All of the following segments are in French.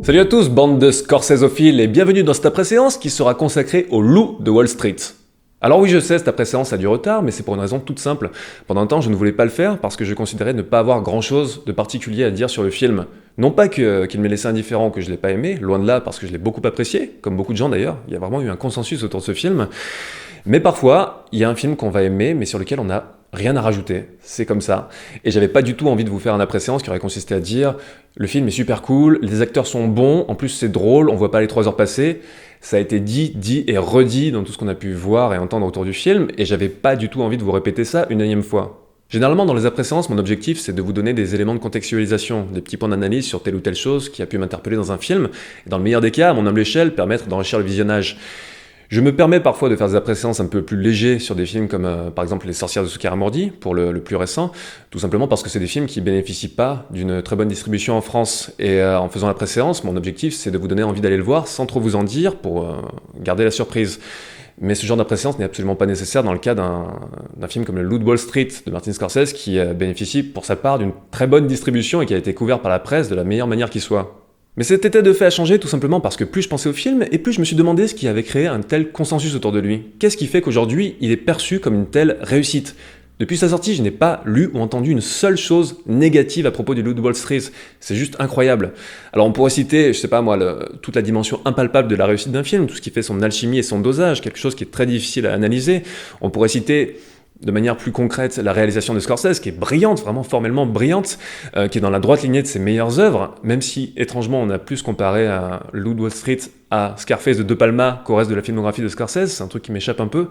Salut à tous, bande de Scorseseophiles, et bienvenue dans cette après-séance qui sera consacrée au loup de Wall Street. Alors oui, je sais, cette après-séance a du retard, mais c'est pour une raison toute simple. Pendant un temps, je ne voulais pas le faire parce que je considérais ne pas avoir grand-chose de particulier à dire sur le film. Non pas qu'il m'ait laissé indifférent ou que je ne l'ai pas aimé, loin de là parce que je l'ai beaucoup apprécié, comme beaucoup de gens d'ailleurs, il y a vraiment eu un consensus autour de ce film. Mais parfois, il y a un film qu'on va aimer, mais sur lequel on n'a rien à rajouter. C'est comme ça. Et j'avais pas du tout envie de vous faire un après-séance qui aurait consisté à dire le film est super cool, les acteurs sont bons, en plus c'est drôle, on voit pas les 3 heures passer. Ça a été dit et redit dans tout ce qu'on a pu voir et entendre autour du film, et j'avais pas du tout envie de vous répéter ça une énième fois. Généralement, dans les après-séances, mon objectif, c'est de vous donner des éléments de contextualisation, des petits points d'analyse sur telle ou telle chose qui a pu m'interpeller dans un film, et dans le meilleur des cas, à mon humble échelle, permettre d'enrichir le visionnage. Je me permets parfois de faire des après-séances un peu plus légers sur des films comme par exemple Les Sorcières de Soukhara-Mordi, pour le plus récent, tout simplement parce que c'est des films qui bénéficient pas d'une très bonne distribution en France. Et en faisant la pré-séance, mon objectif c'est de vous donner envie d'aller le voir sans trop vous en dire pour garder la surprise. Mais ce genre d'après-séance n'est absolument pas nécessaire dans le cas d'un film comme Le Loup de Wall Street de Martin Scorsese qui bénéficie pour sa part d'une très bonne distribution et qui a été couvert par la presse de la meilleure manière qui soit. Mais cet état de fait a changé tout simplement parce que plus je pensais au film, et plus je me suis demandé ce qui avait créé un tel consensus autour de lui. Qu'est-ce qui fait qu'aujourd'hui, il est perçu comme une telle réussite ? Depuis sa sortie, je n'ai pas lu ou entendu une seule chose négative à propos du Loup de Wall Street. C'est juste incroyable. Alors on pourrait citer, je sais pas moi, toute la dimension impalpable de la réussite d'un film, tout ce qui fait son alchimie et son dosage, quelque chose qui est très difficile à analyser. On pourrait citer de manière plus concrète, la réalisation de Scorsese, qui est brillante, vraiment formellement brillante, qui est dans la droite lignée de ses meilleures œuvres, même si, étrangement, on a plus comparé à Loup de Wall Street à Scarface de De Palma qu'au reste de la filmographie de Scorsese, c'est un truc qui m'échappe un peu.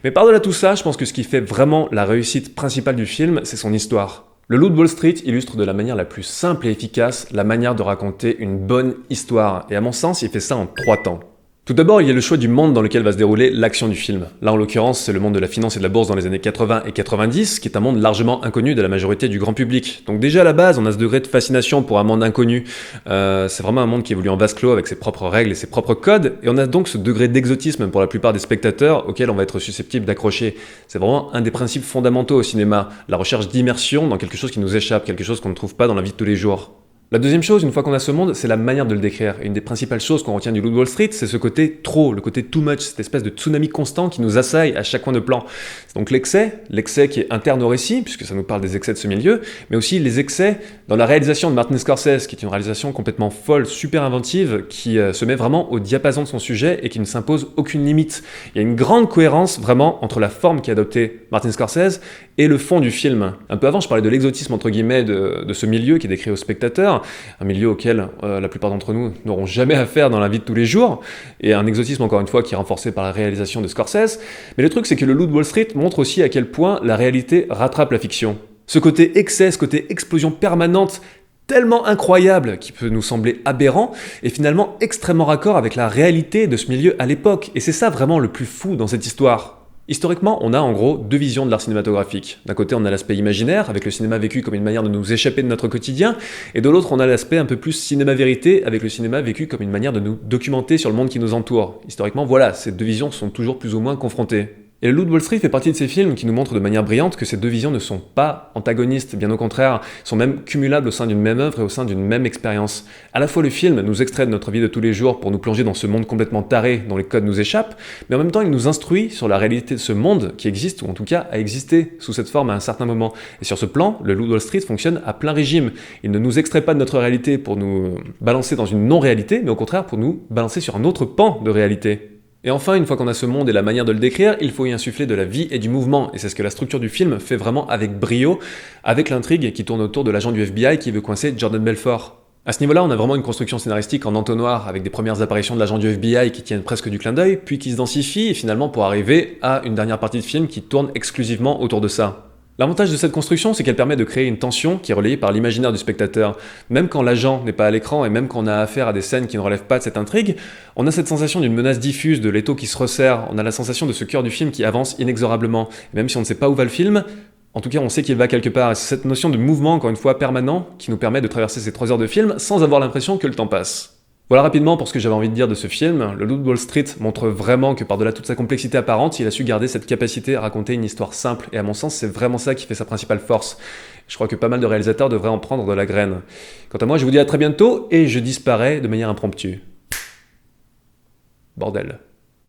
Mais par-delà tout ça, je pense que ce qui fait vraiment la réussite principale du film, c'est son histoire. Le Loup de Wall Street illustre de la manière la plus simple et efficace la manière de raconter une bonne histoire, et à mon sens, il fait ça en 3 temps. Tout d'abord, il y a le choix du monde dans lequel va se dérouler l'action du film. Là, en l'occurrence, c'est le monde de la finance et de la bourse dans les années 80 et 90, qui est un monde largement inconnu de la majorité du grand public. Donc déjà, à la base, on a ce degré de fascination pour un monde inconnu. C'est vraiment un monde qui évolue en vase clos, avec ses propres règles et ses propres codes, et on a donc ce degré d'exotisme pour la plupart des spectateurs auquel on va être susceptible d'accrocher. C'est vraiment un des principes fondamentaux au cinéma, la recherche d'immersion dans quelque chose qui nous échappe, quelque chose qu'on ne trouve pas dans la vie de tous les jours. La deuxième chose, une fois qu'on a ce monde, c'est la manière de le décrire. Et une des principales choses qu'on retient du Loup de Wall Street, c'est ce côté trop, le côté too much, cette espèce de tsunami constant qui nous assaille à chaque coin de plan. Donc l'excès qui est interne au récit, puisque ça nous parle des excès de ce milieu, mais aussi les excès dans la réalisation de Martin Scorsese, qui est une réalisation complètement folle, super inventive, qui se met vraiment au diapason de son sujet et qui ne s'impose aucune limite. Il y a une grande cohérence vraiment entre la forme qu'a adoptée Martin Scorsese et le fond du film. Un peu avant, je parlais de l'exotisme entre guillemets de ce milieu qui est décrit au spectateur, un milieu auquel la plupart d'entre nous n'auront jamais affaire dans la vie de tous les jours, et un exotisme encore une fois qui est renforcé par la réalisation de Scorsese. Mais le truc c'est que le Loup de Wall Street montre aussi à quel point la réalité rattrape la fiction. Ce côté excès, ce côté explosion permanente, tellement incroyable qui peut nous sembler aberrant, est finalement extrêmement raccord avec la réalité de ce milieu à l'époque, et c'est ça vraiment le plus fou dans cette histoire. Historiquement, on a en gros 2 visions de l'art cinématographique. D'un côté, on a l'aspect imaginaire, avec le cinéma vécu comme une manière de nous échapper de notre quotidien, et de l'autre, on a l'aspect un peu plus cinéma-vérité, avec le cinéma vécu comme une manière de nous documenter sur le monde qui nous entoure. Historiquement, voilà, ces 2 visions sont toujours plus ou moins confrontées. Et le Loup de Wall Street fait partie de ces films qui nous montrent de manière brillante que ces 2 visions ne sont pas antagonistes, bien au contraire, sont même cumulables au sein d'une même œuvre et au sein d'une même expérience. À la fois le film nous extrait de notre vie de tous les jours pour nous plonger dans ce monde complètement taré dont les codes nous échappent, mais en même temps il nous instruit sur la réalité de ce monde qui existe, ou en tout cas a existé sous cette forme à un certain moment. Et sur ce plan, le Loup de Wall Street fonctionne à plein régime. Il ne nous extrait pas de notre réalité pour nous balancer dans une non-réalité, mais au contraire pour nous balancer sur un autre pan de réalité. Et enfin, une fois qu'on a ce monde et la manière de le décrire, il faut y insuffler de la vie et du mouvement, et c'est ce que la structure du film fait vraiment avec brio, avec l'intrigue qui tourne autour de l'agent du FBI qui veut coincer Jordan Belfort. À ce niveau-là, on a vraiment une construction scénaristique en entonnoir, avec des premières apparitions de l'agent du FBI qui tiennent presque du clin d'œil, puis qui se densifient, et finalement pour arriver à une dernière partie de film qui tourne exclusivement autour de ça. L'avantage de cette construction, c'est qu'elle permet de créer une tension qui est relayée par l'imaginaire du spectateur. Même quand l'agent n'est pas à l'écran et même quand on a affaire à des scènes qui ne relèvent pas de cette intrigue, on a cette sensation d'une menace diffuse, de l'étau qui se resserre, on a la sensation de ce cœur du film qui avance inexorablement. Et même si on ne sait pas où va le film, en tout cas on sait qu'il va quelque part. Et c'est cette notion de mouvement, encore une fois, permanent, qui nous permet de traverser ces 3 heures de film sans avoir l'impression que le temps passe. Voilà rapidement pour ce que j'avais envie de dire de ce film. Le Loup de Wall Street montre vraiment que par-delà toute sa complexité apparente, il a su garder cette capacité à raconter une histoire simple, et à mon sens, c'est vraiment ça qui fait sa principale force. Je crois que pas mal de réalisateurs devraient en prendre de la graine. Quant à moi, je vous dis à très bientôt, et je disparais de manière impromptue. Bordel.